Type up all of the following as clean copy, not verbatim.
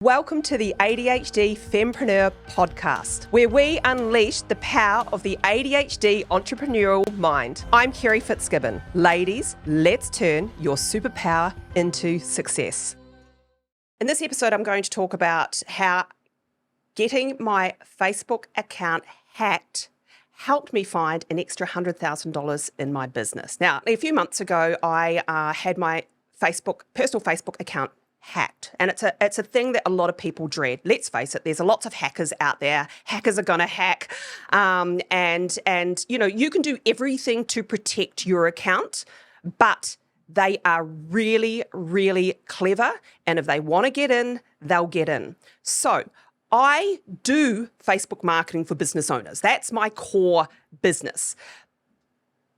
Welcome to the ADHD Fempreneur podcast, where we unleash the power of the ADHD entrepreneurial mind. I'm Kerry Fitzgibbon. Ladies, let's turn your superpower into success. In this episode, I'm going to talk about how getting my Facebook account hacked helped me find an extra $100,000 in my business. Now, a few months ago, I had my personal Facebook account hacked. And it's a thing that a lot of people dread. Let's face it, there's lots of hackers out there. Hackers are going to hack. And you know, you can do everything to protect your account, but they are really, really clever. And if they want to get in, they'll get in. So I do Facebook marketing for business owners. That's my core business.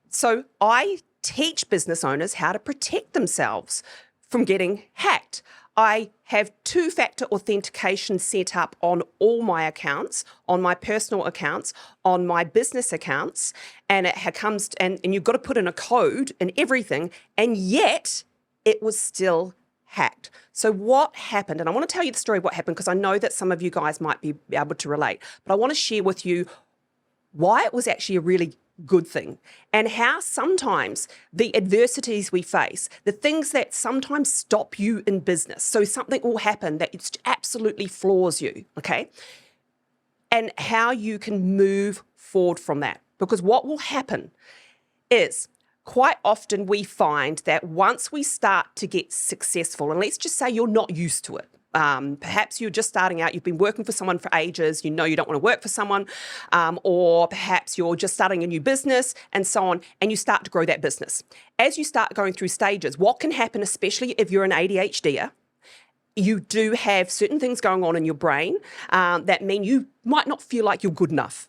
So I teach business owners how to protect themselves from getting hacked. I have two-factor authentication set up on all my accounts, on my personal accounts, on my business accounts, and it comes and you've got to put in a code and everything, and yet it was still hacked. So what happened? And I want to tell you the story of what happened because I know that some of you guys might be able to relate, but I want to share with you why it was actually a really good thing and how sometimes the adversities we face, the things that sometimes stop you in business. So something will happen that absolutely floors you, okay? And how you can move forward from that. Because what will happen is quite often we find that once we start to get successful, and let's just say you're not used to it, perhaps you're just starting out, you've been working for someone for ages, you know you don't want to work for someone, or perhaps you're just starting a new business and so on, and you start to grow that business. As you start going through stages, what can happen, especially if you're an ADHDer, you do have certain things going on in your brain that mean you might not feel like you're good enough.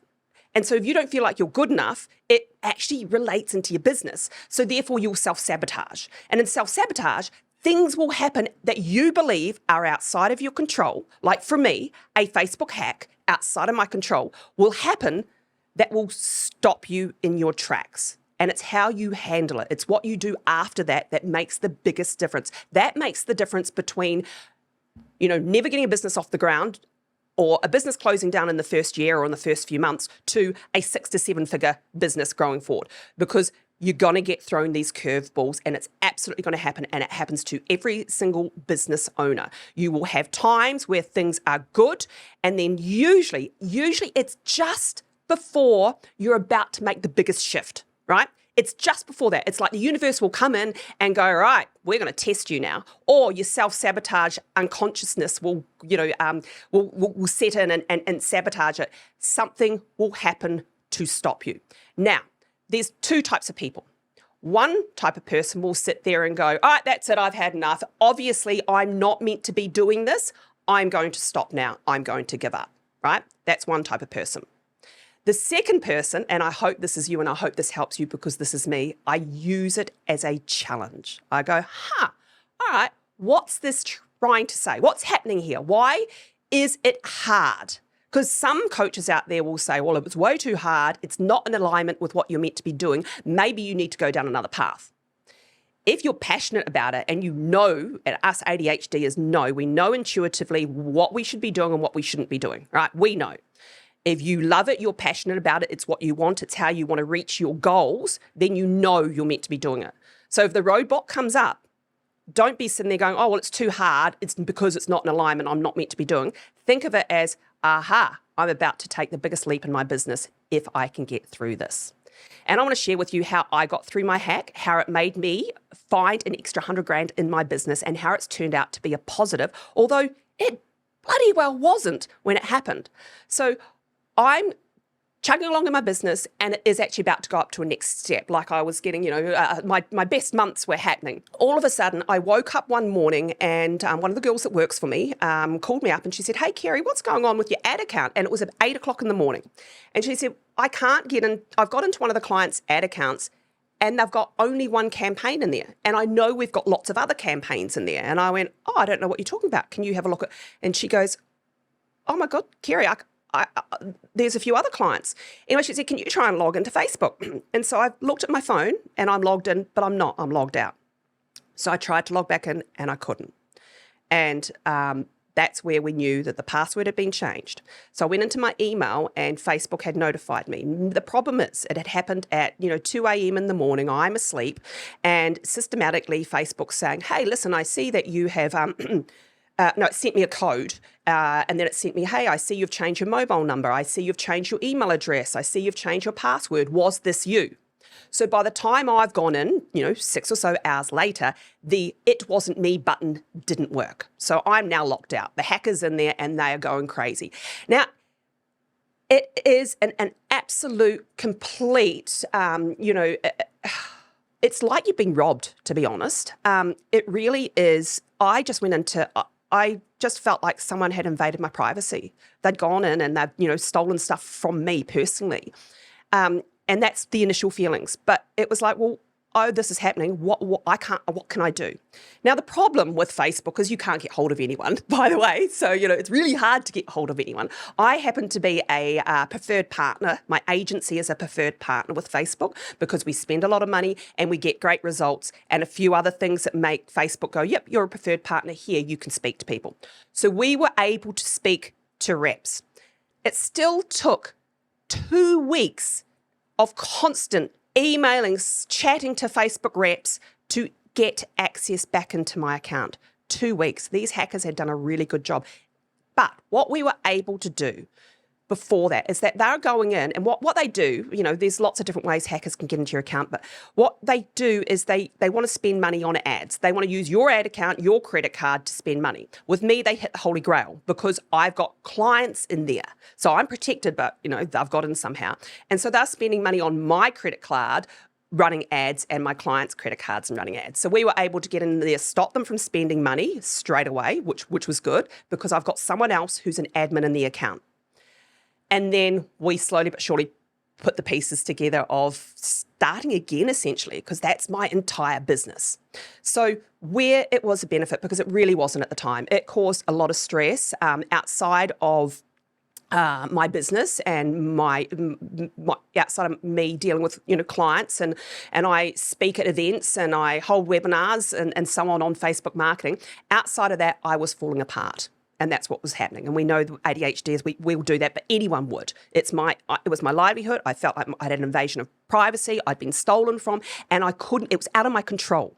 And so if you don't feel like you're good enough, it actually relates into your business. So therefore you'll self-sabotage. And in self-sabotage, things will happen that you believe are outside of your control. Like for me, a Facebook hack outside of my control will happen that will stop you in your tracks. And it's how you handle it. It's what you do after that that makes the biggest difference. That makes the difference between, you know, never getting a business off the ground or a business closing down in the first year or in the first few months to a 6 to 7 figure business growing forward. Because you're going to get thrown these curveballs and it's absolutely going to happen, and it happens to every single business owner. You will have times where things are good, and then usually it's just before you're about to make the biggest shift, right? It's just before that. It's like the universe will come in and go, all right, we're going to test you now. Or your self-sabotage unconsciousness will, will set in and sabotage it. Something will happen to stop you. Now, there's two types of people. One type of person will sit there and go, all right, that's it, I've had enough. Obviously, I'm not meant to be doing this. I'm going to stop now. I'm going to give up, right? That's one type of person. The second person, and I hope this is you and I hope this helps you because this is me, I use it as a challenge. I go, all right, what's this trying to say? What's happening here? Why is it hard? Because some coaches out there will say, well, it was way too hard. It's not in alignment with what you're meant to be doing. Maybe you need to go down another path. If you're passionate about it and you know, and us ADHDers know, we know intuitively what we should be doing and what we shouldn't be doing, right? We know. If you love it, you're passionate about it, it's what you want, it's how you want to reach your goals, then you know you're meant to be doing it. So if the roadblock comes up, don't be sitting there going, oh, well, it's too hard. It's because it's not in alignment. I'm not meant to be doing. Think of it as, aha, I'm about to take the biggest leap in my business if I can get through this. And I want to share with you how I got through my hack, how it made me find an extra 100 grand in my business and how it's turned out to be a positive, although it bloody well wasn't when it happened. So I'm chugging along in my business and it is actually about to go up to a next step. Like I was getting, my best months were happening. All of a sudden, I woke up one morning and one of the girls that works for me called me up and she said, hey, Kerry, what's going on with your ad account? And it was at 8 o'clock in the morning. And she said, I can't get in. I've got into one of the clients' ad accounts and they've got only one campaign in there. And I know we've got lots of other campaigns in there. And I went, oh, I don't know what you're talking about. Can you have a look at? And she goes, oh my God, Kerry, there's a few other clients. Anyway, she said, can you try and log into Facebook? And so I looked at my phone and I'm logged in, but I'm not, I'm logged out. So I tried to log back in and I couldn't. And That's where we knew that the password had been changed. So I went into my email and Facebook had notified me. The problem is it had happened at 2 a.m. in the morning. I'm asleep, and systematically Facebook's saying, hey, listen, I see that you have... it sent me a code, and then it sent me, hey, I see you've changed your mobile number. I see you've changed your email address. I see you've changed your password. Was this you? So by the time I've gone in, 6 or so hours later, the "it wasn't me" button didn't work. So I'm now locked out. The hacker's in there and they are going crazy. Now, it is an absolute, complete, it's like you've been robbed, to be honest. It really is. I just felt like someone had invaded my privacy. They'd gone in and they've, stolen stuff from me personally. And that's the initial feelings. But it was like, well, oh, this is happening. What can I do? Now, the problem with Facebook is you can't get hold of anyone, by the way. So, it's really hard to get hold of anyone. I happen to be a preferred partner. My agency is a preferred partner with Facebook because we spend a lot of money and we get great results and a few other things that make Facebook go, yep, you're a preferred partner here. You can speak to people. So we were able to speak to reps. It still took 2 weeks of constant emailing, chatting to Facebook reps to get access back into my account. 2 weeks. These hackers had done a really good job. But what we were able to do before that is that they're going in and what they do, there's lots of different ways hackers can get into your account, but what they do is they want to spend money on ads. They want to use your ad account, your credit card to spend money. With me, they hit the holy grail because I've got clients in there. So I'm protected, but, they've got in somehow. And so they're spending money on my credit card running ads and my clients' credit cards and running ads. So we were able to get in there, stop them from spending money straight away, which was good because I've got someone else who's an admin in the account. And then we slowly but surely put the pieces together of starting again, essentially, because that's my entire business. So where it was a benefit, because it really wasn't at the time, it caused a lot of stress outside of my business and my outside of me dealing with clients and I speak at events and I hold webinars and so on Facebook marketing. Outside of that, I was falling apart. And that's what was happening. And we know the ADHD is we will do that, but anyone would. It was my livelihood. I felt like I had an invasion of privacy. I'd been stolen from, and it was out of my control.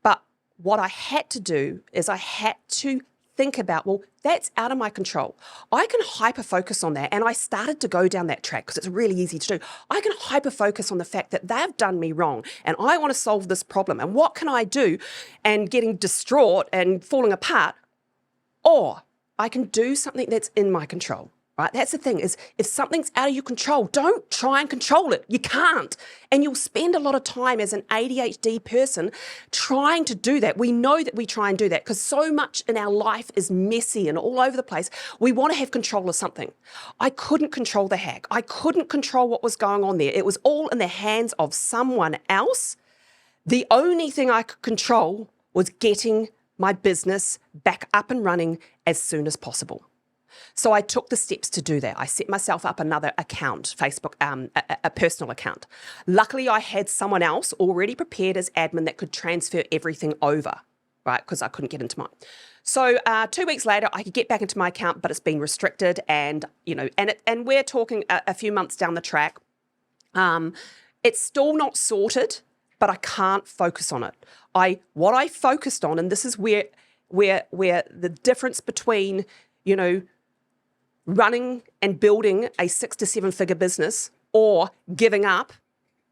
But what I had to do is I had to think about, well, that's out of my control. I can hyper-focus on that. And I started to go down that track because it's really easy to do. I can hyper-focus on the fact that they've done me wrong and I want to solve this problem. And what can I do? And getting distraught and falling apart. Or I can do something that's in my control, right? That's the thing is if something's out of your control, don't try and control it. You can't. And you'll spend a lot of time as an ADHD person trying to do that. We know that we try and do that because so much in our life is messy and all over the place. We want to have control of something. I couldn't control the hack. I couldn't control what was going on there. It was all in the hands of someone else. The only thing I could control was getting my business back up and running as soon as possible. So I took the steps to do that. I set myself up another account, Facebook, a personal account. Luckily, I had someone else already prepared as admin that could transfer everything over, right? Because I couldn't get into mine. So 2 weeks later, I could get back into my account, but it's been restricted, and and we're talking a few months down the track. It's still not sorted, but I can't focus on it. What I focused on, and this is where the difference between, running and building a 6 to 7 figure business or giving up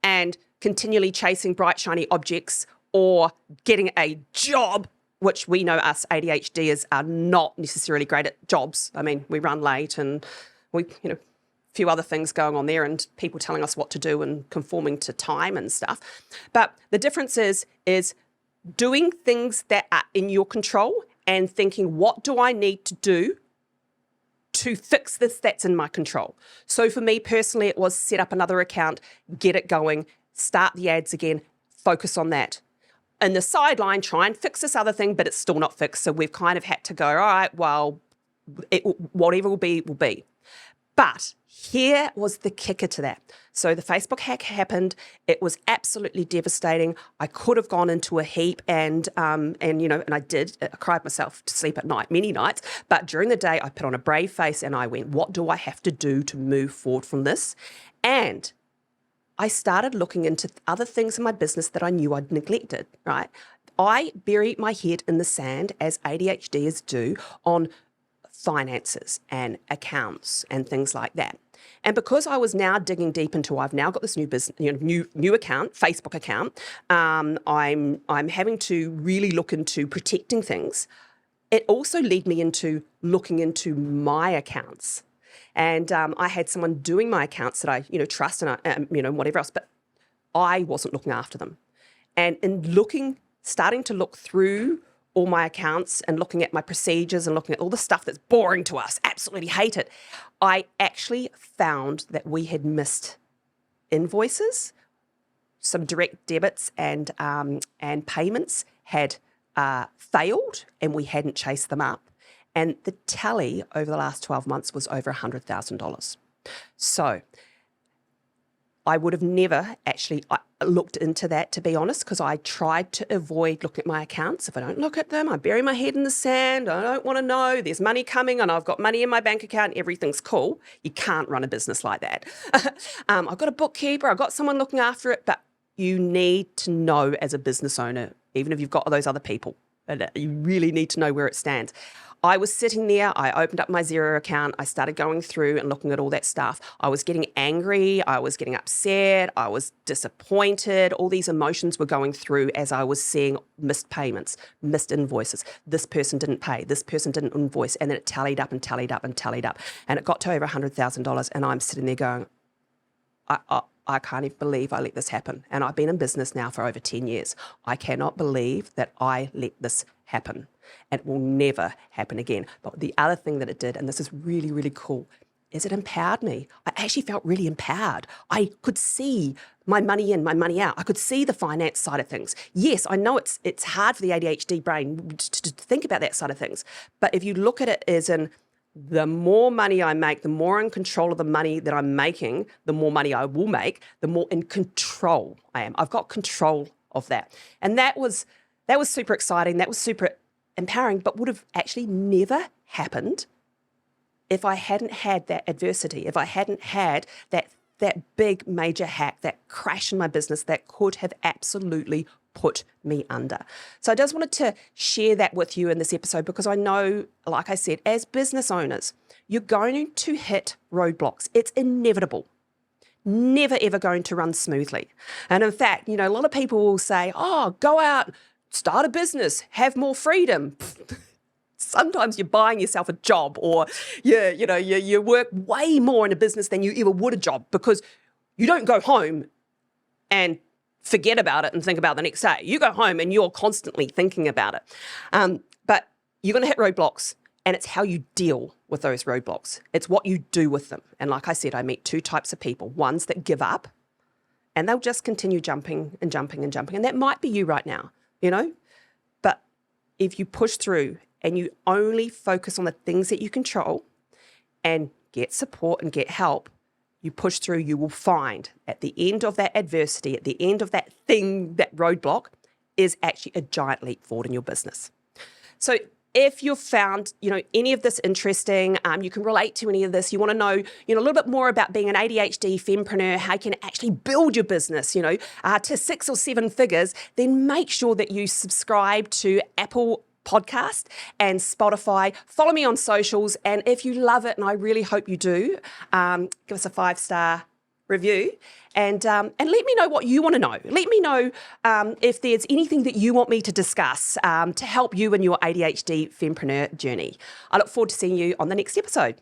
and continually chasing bright, shiny objects or getting a job, which we know us ADHDers are not necessarily great at jobs. I mean, we run late and we, few other things going on there and people telling us what to do and conforming to time and stuff. But the difference is doing things that are in your control and thinking, what do I need to do to fix this that's in my control? So for me personally, it was set up another account, get it going, start the ads again, focus on that. And the sideline, try and fix this other thing, but it's still not fixed. So we've kind of had to go, all right, well, whatever will be, will be. But here was the kicker to that. So the Facebook hack happened. It was absolutely devastating. I could have gone into a heap, and I did. I cried myself to sleep at night, many nights. But during the day, I put on a brave face and I went, what do I have to do to move forward from this? And I started looking into other things in my business that I knew I'd neglected, right? I bury my head in the sand, as ADHDers do, on finances and accounts and things like that. And because I was now digging deep into, I've now got this new business, new account, Facebook account. I'm having to really look into protecting things. It also led me into looking into my accounts, and I had someone doing my accounts that I trust and whatever else, but I wasn't looking after them. And in starting to look through all my accounts and looking at my procedures and looking at all the stuff that's boring to us, absolutely hate it, I actually found that we had missed invoices, some direct debits and payments had failed, and we hadn't chased them up. And the tally over the last 12 months was over $100,000. So I would have never actually looked into that, to be honest, because I tried to avoid looking at my accounts. If I don't look at them, I bury my head in the sand. I don't want to know. There's money coming and I've got money in my bank account. Everything's cool. You can't run a business like that. I've got a bookkeeper. I've got someone looking after it. But you need to know as a business owner, even if you've got those other people, you really need to know where it stands. I was sitting there, I opened up my Xero account, I started going through and looking at all that stuff. I was getting angry, I was getting upset, I was disappointed. All these emotions were going through as I was seeing missed payments, missed invoices. This person didn't pay, this person didn't invoice, and then it tallied up and tallied up and tallied up. And it got to over $100,000, and I'm sitting there going, I can't even believe I let this happen. And I've been in business now for over 10 years. I cannot believe that I let this happen. And it will never happen again. But the other thing that it did, and this is really, really cool, is it empowered me. I actually felt really empowered. I could see my money in, my money out. I could see the finance side of things. Yes, I know it's hard for the ADHD brain to think about that side of things. But if you look at it as in, the more money I make, the more in control of the money that I'm making, the more money I will make, the more in control I am. I've got control of that. And that was super exciting. That was super empowering, but would have actually never happened if I hadn't had that adversity, if I hadn't had that big major hack, that crash in my business that could have absolutely put me under. So I just wanted to share that with you in this episode, because I know, like I said, as business owners, you're going to hit roadblocks. It's inevitable. Never, ever going to run smoothly. And in fact, a lot of people will say, oh, go out, start a business, have more freedom. Sometimes you're buying yourself a job, or you work way more in a business than you ever would a job, because you don't go home and forget about it and think about it the next day. You go home and you're constantly thinking about it. But you're going to hit roadblocks, and it's how you deal with those roadblocks. It's what you do with them. And like I said, I meet two types of people. Ones that give up, and they'll just continue jumping and jumping and jumping. And that might be you right now, But if you push through and you only focus on the things that you control and get support and get help, you push through, you will find at the end of that adversity, at the end of that thing, that roadblock, is actually a giant leap forward in your business. So if you've found, any of this interesting, you can relate to any of this, you want to know, a little bit more about being an ADHD fempreneur, how you can actually build your business, to 6 or 7 figures, then make sure that you subscribe to Apple Podcast and Spotify. Follow me on socials, and if you love it, and I really hope you do, give us a 5-star review, and let me know what you want to know. Let me know if there's anything that you want me to discuss to help you in your ADHD fempreneur journey. I look forward to seeing you on the next episode.